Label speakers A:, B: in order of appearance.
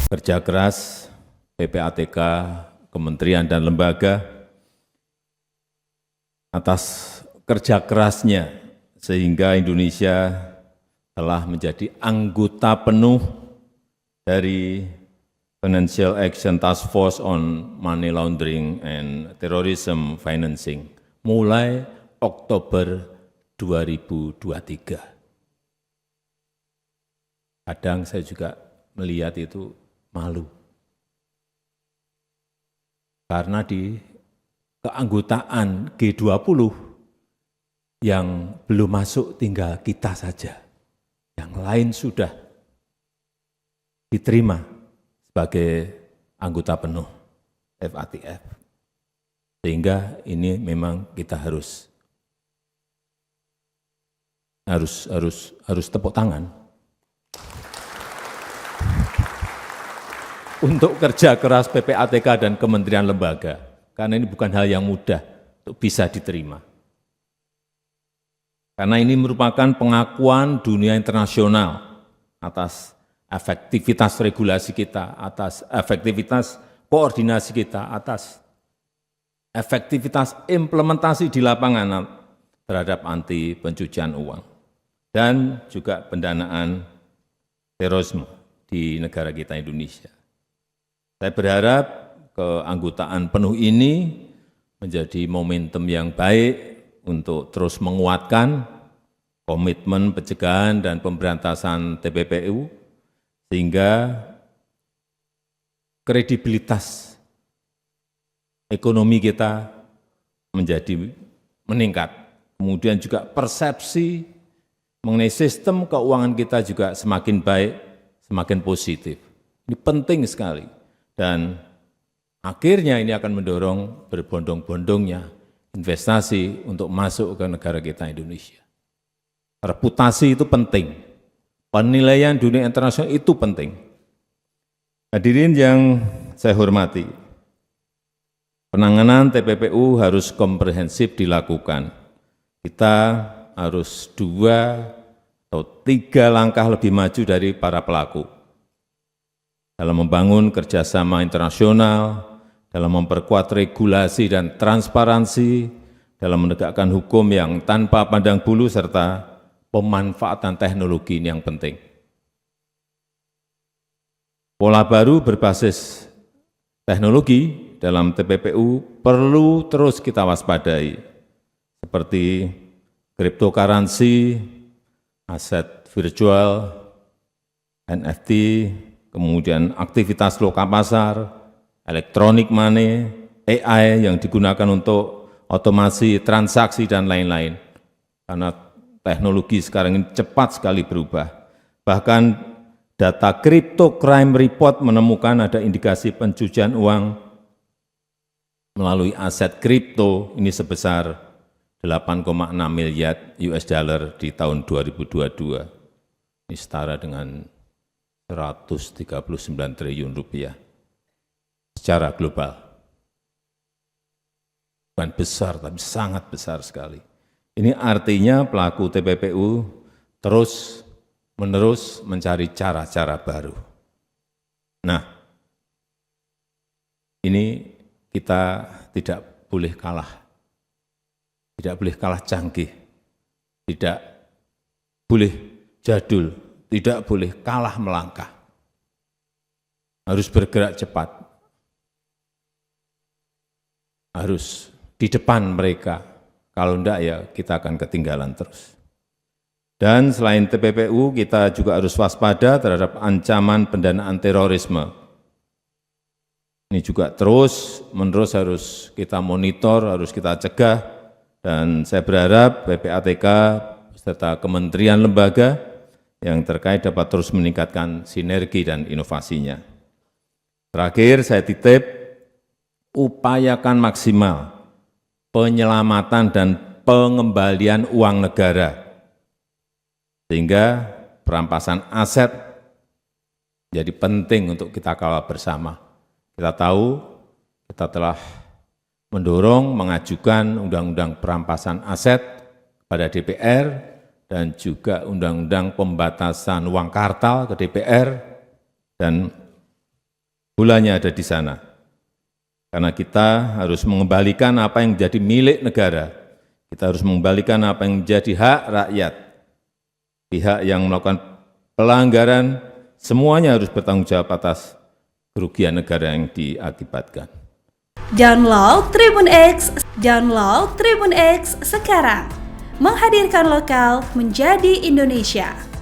A: kerja keras PPATK, kementerian dan lembaga atas kerja kerasnya sehingga Indonesia telah menjadi anggota penuh dari Financial Action Task Force on Money Laundering and Terrorism Financing mulai Oktober 2023. Kadang saya juga melihat itu malu. Karena di keanggotaan G20 yang belum masuk tinggal kita saja. Yang lain sudah diterima sebagai anggota penuh FATF. Sehingga ini memang kita harus tepuk tangan untuk kerja keras PPATK dan kementerian lembaga, karena ini bukan hal yang mudah untuk bisa diterima. Karena ini merupakan pengakuan dunia internasional atas efektivitas regulasi kita, atas efektivitas koordinasi kita, atas efektivitas implementasi di lapangan terhadap anti pencucian uang, dan juga pendanaan terorisme di negara kita Indonesia. Saya berharap keanggotaan penuh ini menjadi momentum yang baik untuk terus menguatkan komitmen pencegahan dan pemberantasan TPPU, sehingga kredibilitas ekonomi kita menjadi meningkat. Kemudian juga persepsi mengenai sistem keuangan kita juga semakin baik, semakin positif. Ini penting sekali. Dan akhirnya ini akan mendorong berbondong-bondongnya investasi untuk masuk ke negara kita Indonesia. Reputasi itu penting. Penilaian dunia internasional itu penting. Hadirin yang saya hormati, penanganan TPPU harus komprehensif dilakukan. Kita harus 2 atau 3 langkah lebih maju dari para pelaku dalam membangun kerjasama internasional, dalam memperkuat regulasi dan transparansi, dalam menegakkan hukum yang tanpa pandang bulu, serta pemanfaatan teknologi ini yang penting. Pola baru berbasis teknologi dalam TPPU perlu terus kita waspadai, seperti cryptocurrency, aset virtual, NFT, kemudian aktivitas lokal pasar, electronic money, AI yang digunakan untuk otomasi transaksi dan lain-lain. Karena teknologi sekarang ini cepat sekali berubah. Bahkan data Crypto Crime Report menemukan ada indikasi pencucian uang melalui aset kripto ini sebesar 8,6 miliar US dollar di tahun 2022. Ini setara dengan 139 triliun rupiah secara global. Bukan besar, tapi sangat besar sekali. Ini artinya pelaku TPPU terus-menerus mencari cara-cara baru. Nah, ini kita tidak boleh kalah. Tidak boleh kalah canggih. Tidak boleh jadul. Tidak boleh kalah melangkah. Harus bergerak cepat. Harus di depan mereka. Kalau enggak ya kita akan ketinggalan terus. Dan selain TPPU, kita juga harus waspada terhadap ancaman pendanaan terorisme. Ini juga terus-menerus harus kita monitor, harus kita cegah. Dan saya berharap PPATK serta kementerian lembaga yang terkait dapat terus meningkatkan sinergi dan inovasinya. Terakhir, saya titip, upayakan maksimal penyelamatan dan pengembalian uang negara, sehingga perampasan aset jadi penting untuk kita kawal bersama. Kita tahu, kita telah mendorong mengajukan undang-undang perampasan aset pada DPR, dan juga undang-undang pembatasan uang kartal ke DPR, dan bolanya ada di sana. Karena kita harus mengembalikan apa yang menjadi milik negara. Kita harus mengembalikan apa yang menjadi hak rakyat. Pihak yang melakukan pelanggaran, semuanya harus bertanggung jawab atas kerugian negara yang diakibatkan.
B: Download Tribun X sekarang. Menghadirkan lokal menjadi Indonesia.